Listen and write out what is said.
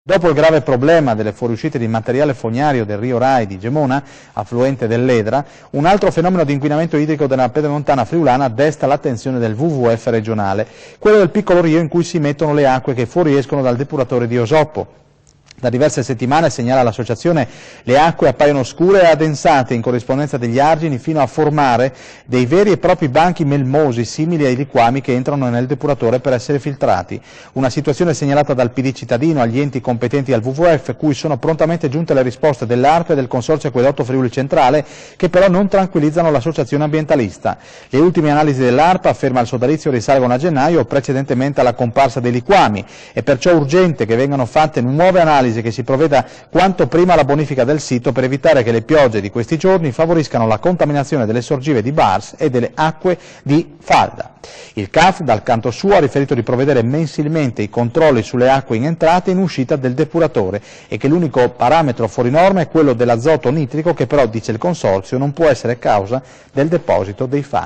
Dopo il grave problema delle fuoriuscite di materiale fognario del Rio Rai di Gemona, affluente dell'Edra, un altro fenomeno di inquinamento idrico della pedemontana friulana desta l'attenzione del WWF regionale, quello del piccolo rio in cui si mettono le acque che fuoriescono dal depuratore di Osoppo. Da diverse settimane, segnala l'associazione, le acque appaiono scure e addensate in corrispondenza degli argini fino a formare dei veri e propri banchi melmosi simili ai liquami che entrano nel depuratore per essere filtrati. Una situazione segnalata dal PD cittadino agli enti competenti al WWF, cui sono prontamente giunte le risposte dell'ARPA e del Consorzio Acquedotto Friuli Centrale, che però non tranquillizzano l'associazione ambientalista. Le ultime analisi dell'ARPA, afferma il sodalizio, risalgono a gennaio, precedentemente alla comparsa dei liquami. È perciò urgente che vengano fatte nuove analisi che si provveda quanto prima alla bonifica del sito per evitare che le piogge di questi giorni favoriscano la contaminazione delle sorgive di Bars e delle acque di falda. Il CAF, dal canto suo, ha riferito di provvedere mensilmente ai controlli sulle acque in entrata e in uscita del depuratore e che l'unico parametro fuori norma è quello dell'azoto nitrico che però, dice il Consorzio, non può essere causa del deposito dei fanghi.